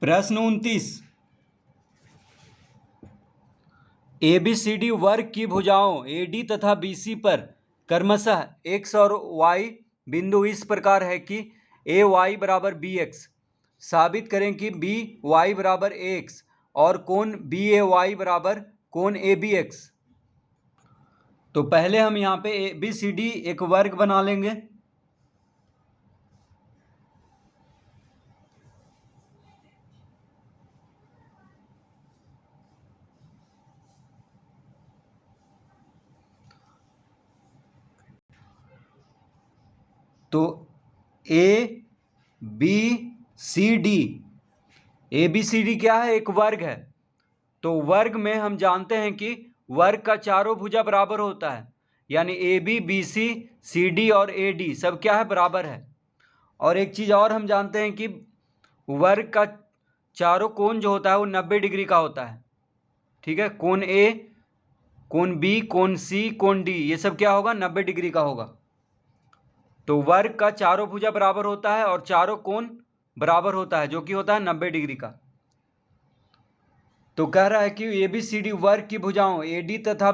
प्रश्न 29। ABCD वर्ग की भुजाओं AD तथा BC पर क्रमशः x और y बिंदु इस प्रकार है कि AY बराबर BX। साबित करें कि BY बराबर AX और कोण BAY बराबर कोण ABX। तो पहले हम यहाँ पे ABCD एक वर्ग बना लेंगे। तो ABCD क्या है? एक वर्ग है। तो वर्ग में हम जानते हैं कि वर्ग का चारों भुजा बराबर होता है, यानी AB, BC, CD और AD सब क्या है? बराबर है। और एक चीज़ और हम जानते हैं कि वर्ग का चारों कोण जो होता है वो 90 डिग्री का होता है। ठीक है, कोण A, कोण B, कोण C, कोण D ये सब क्या होगा? 90 डिग्री का होगा। तो वर्ग का चारों भुजा बराबर होता है और चारों कोण बराबर होता है, जो कि होता है 90 डिग्री का। तो कह रहा है कि ABCD वर्ग की भुजाओं AD तथा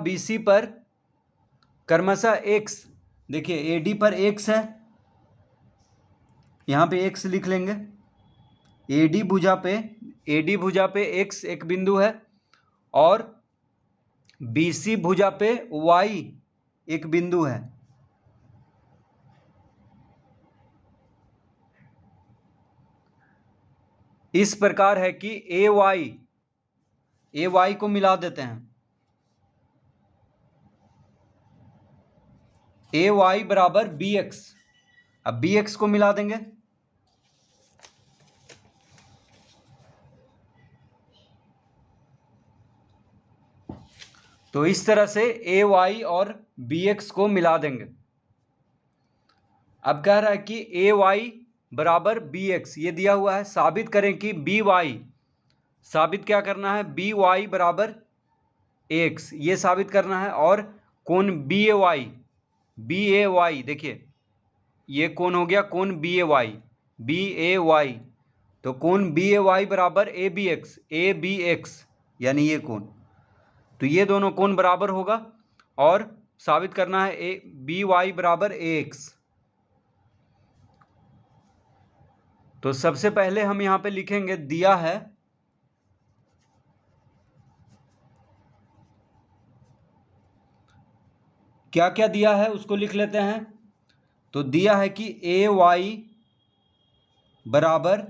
BC पर क्रमशः x, देखिए AD पर x है, यहाँ पे x लिख लेंगे। AD भुजा पे x एक बिंदु है और BC भुजा पे y एक बिंदु है। इस प्रकार है कि AY को मिला देते हैं। AY बराबर BX। अब BX को मिला देंगे। तो इस तरह से AY और BX को मिला देंगे। अब कह रहा है कि AY बराबर BX ये दिया हुआ है। साबित करें कि BY, साबित क्या करना है? BY बराबर AX ये साबित करना है। और कोण BAY देखिए ये कोण हो गया कोण BAY। तो कोण BAY बराबर ABX यानी ये कोण। तो ये दोनों कोण बराबर होगा और साबित करना है BY बराबर AX। तो सबसे पहले हम यहां पे लिखेंगे, दिया है क्या क्या दिया है उसको लिख लेते हैं। तो दिया है कि AY बराबर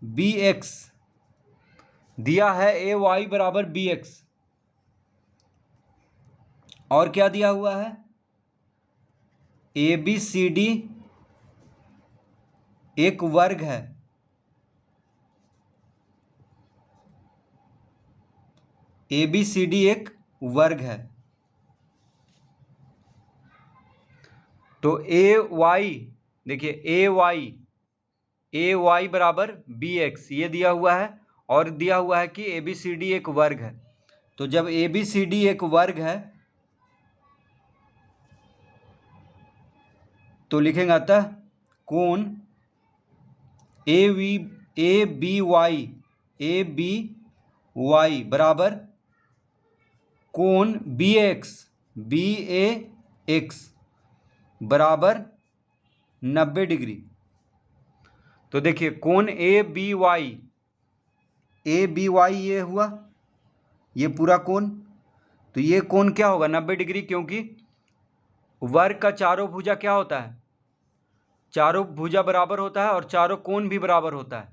BX, दिया है AY बराबर BX। और क्या दिया हुआ है? ABCD एक वर्ग है। ABCD एक वर्ग है। तो AY, देखिए AY बराबर BX ये दिया हुआ है और दिया हुआ है कि ABCD एक वर्ग है। तो जब ABCD एक वर्ग है तो लिखेंगे अतः कोण ABY बराबर कोण BAX बराबर 90 डिग्री। तो देखिए कोण ABY ये हुआ, ये पूरा कोण। तो ये कोण क्या होगा? 90 डिग्री, क्योंकि वर्ग का चारों भुजा क्या होता है? चारों भुजा बराबर होता है और चारों कोण भी बराबर होता है।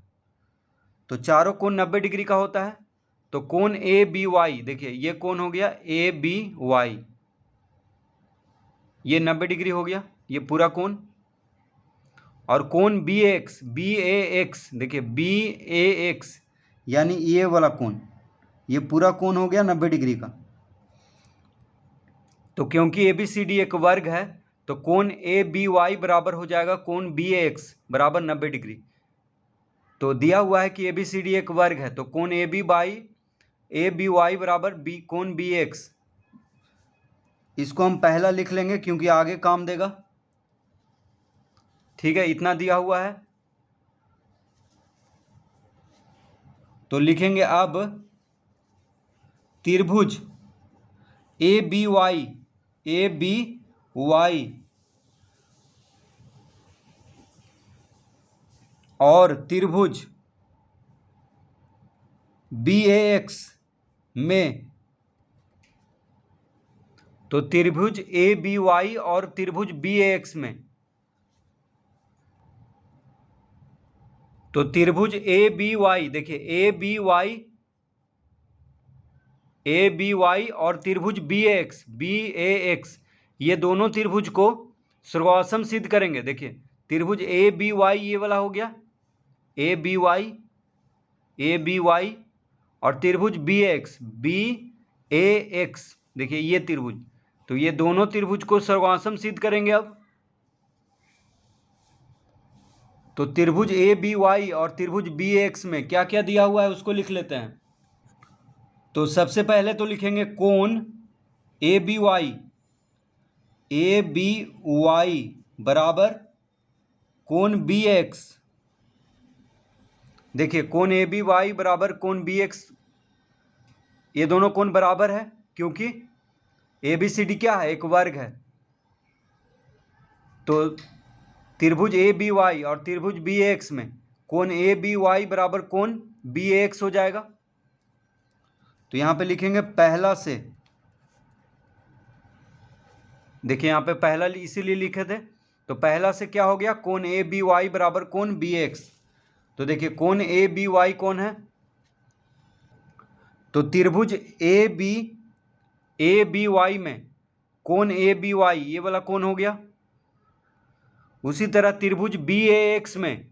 तो चारों कोण 90 डिग्री का होता है। तो कोण ABY, देखिए ये कोण हो गया ABY, ये 90 डिग्री हो गया ये पूरा कोण। और कोण BAX देखिए BAX यानी ये वाला कोण, ये पूरा कोण हो गया 90 डिग्री का। तो क्योंकि ABCD एक वर्ग है तो कोण ABY बराबर हो जाएगा कोण BAX बराबर 90 डिग्री। तो दिया हुआ है कि ABCD एक वर्ग है, तो कोण ABY बराबर कोण BAX। इसको हम पहला लिख लेंगे क्योंकि आगे काम देगा। ठीक है, इतना दिया हुआ है। तो लिखेंगे अब त्रिभुज ए बी वाई और त्रिभुज बी ए एक्स में, तो त्रिभुज ए बी वाई और त्रिभुज बी ए एक्स में, तो त्रिभुज ए बी वाई, देखिए ए बी वाई और त्रिभुज बी ए एक्स, ये दोनों त्रिभुज को सर्वासम सिद्ध करेंगे। देखिए त्रिभुज ए बी वाई ये वाला हो गया, ए बी वाई और त्रिभुज बी ए एक्स, देखिए ये त्रिभुज, तो ये दोनों त्रिभुज को सर्वासम सिद्ध करेंगे। अब तो त्रिभुज ए बी वाई और त्रिभुज बी एक्स में क्या क्या दिया हुआ है उसको लिख लेते हैं। तो सबसे पहले तो लिखेंगे कोण ए बी वाई बराबर कोण बी एक्स। देखिए कोण ए बी वाई बराबर कोण बी एक्स, ये दोनों कोण बराबर है क्योंकि ए बी सी डी क्या है, एक वर्ग है। तो त्रिभुज ए बी वाई और त्रिभुज बी एक्स में कोण ए बी वाई बराबर कोण बी एक्स हो जाएगा। तो यहां पे लिखेंगे पहला से, देखिए यहां पे पहला इसीलिए लिखे थे, तो पहला से क्या हो गया, कोण ए बी वाई बराबर कोण बी एक्स। तो देखिए कोण ए बी वाई कौन है, तो त्रिभुज ए बी वाई में कोण ए बी वाई ये वाला कोण हो गया। उसी तरह त्रिभुज बी ए एक्स में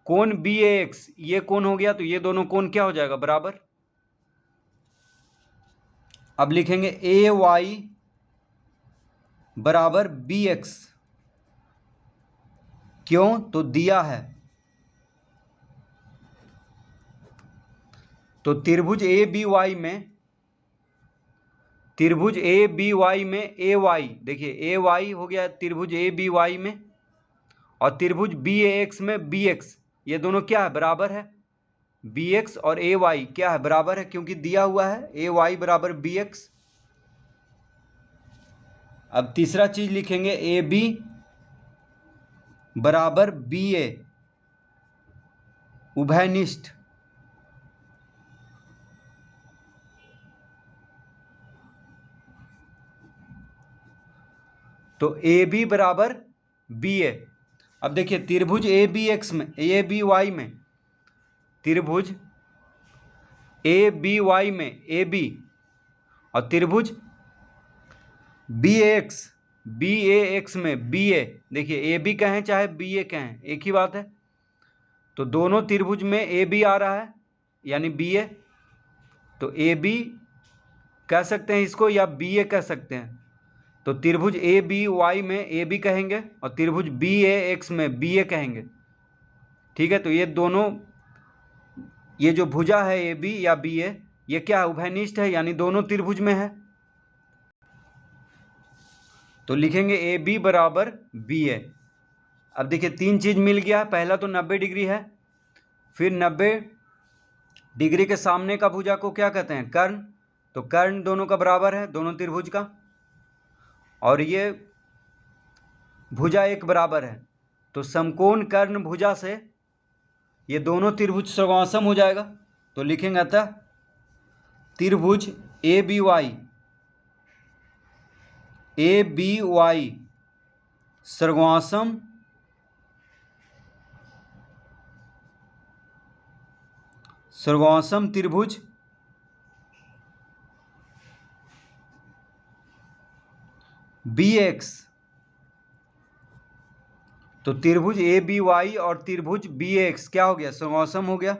कोण बी ए एक्स ये कोण हो गया, तो ये दोनों कोण क्या हो जाएगा, बराबर। अब लिखेंगे ए वाई बराबर बी एक्स, क्यों, तो दिया है। तो त्रिभुज ए बी वाई में ए वाई, देखिए ए वाई हो गया त्रिभुज ए बी वाई में, और त्रिभुज बी ए एक्स में बी एक्स, ये दोनों क्या है, बराबर है। बी एक्स और ए वाई क्या है, बराबर है, क्योंकि दिया हुआ है ए वाई बराबर बी एक्स। अब तीसरा चीज लिखेंगे ए बी बराबर बी ए उभयनिष्ठ। तो ए बी बराबर बी ए। अब देखिए त्रिभुज ए बी एक्स में, ए बी वाई में, त्रिभुज ए बी वाई में ए बी और त्रिभुज बी ए एक्स में बी ए, देखिए ए बी कहें चाहे बी ए कहें एक ही बात है। तो दोनों त्रिभुज में ए बी आ रहा है यानी बी ए, तो ए बी कह सकते हैं इसको या बी ए कह सकते हैं। तो त्रिभुज ए बी वाई में ए बी कहेंगे और त्रिभुज बी ए एक्स में बी ए कहेंगे, ठीक है। तो ये दोनों, ये जो भुजा है ए बी या बी ए, ये क्या है, उभयनिष्ठ है, यानी दोनों त्रिभुज में है। तो लिखेंगे ए बी बराबर बी ए। अब देखिए तीन चीज मिल गया, पहला तो 90 डिग्री है, फिर 90 डिग्री के सामने का भुजा को क्या कहते हैं, कर्ण। तो कर्ण दोनों का बराबर है, दोनों त्रिभुज का, और ये भुजा एक बराबर है। तो समकोण कर्ण भुजा से ये दोनों त्रिभुज सर्वासम हो जाएगा। तो लिखेंगे अतः त्रिभुज ए बी वाई सर्वासम त्रिभुज बी एक्स। तो त्रिभुज ए बी वाई और त्रिभुज बी एक्स क्या हो गया, सर्वासम हो गया।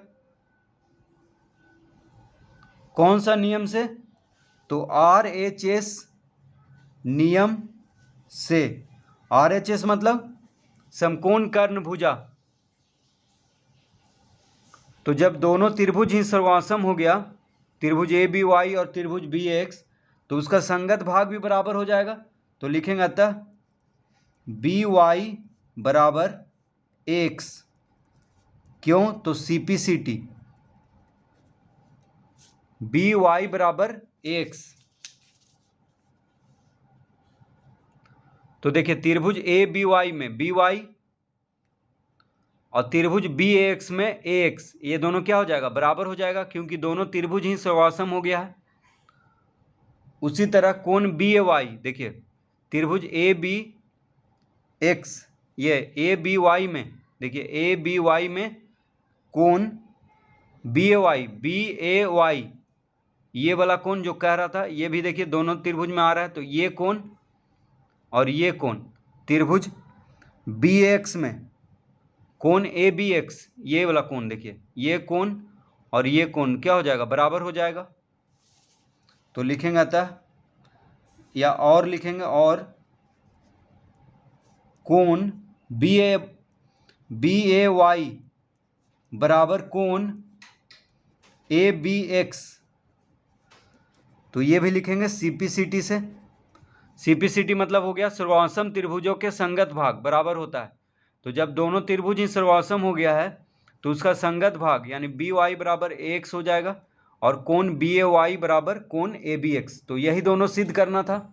कौन सा नियम से, तो आर एच एस नियम से। आर एच एस मतलब समकोण कर्ण भुजा। तो जब दोनों त्रिभुज ही सर्वासम हो गया, त्रिभुज ए बी वाई और त्रिभुज बी एक्स, तो उसका संगत भाग भी बराबर हो जाएगा। तो लिखेंगे अतः बी वाई बराबर एक्स। क्यों? तो CPCT BY बराबर एक्स। तो देखिए त्रिभुज ABY में BY और त्रिभुज BAX में AX, ये दोनों क्या हो जाएगा? बराबर हो जाएगा, क्योंकि दोनों त्रिभुज ही सर्वासम हो गया है। उसी तरह कोण BAY, देखिए त्रिभुज ABX, ये ABY में, देखिए ABY में कोण BAY ये वाला कोण जो कह रहा था, ये भी देखिए दोनों त्रिभुज में आ रहा है। तो ये कोण और ये कोण त्रिभुज BAX में कोण ABX, ये वाला कोण देखिए, ये कोण और ये कोण क्या हो जाएगा? बराबर हो जाएगा। तो लिखेंगे अतः, या और लिखेंगे, और कोण BAY बराबर कोण ABX। तो ये भी लिखेंगे CPCT से। CPCT मतलब हो गया सर्वासम त्रिभुजों के संगत भाग बराबर होता है। तो जब दोनों त्रिभुज ही सर्वासम हो गया है तो उसका संगत भाग यानी BY बराबर AX हो जाएगा, और कोण BAY बराबर कोण ABX। तो यही दोनों सिद्ध करना था।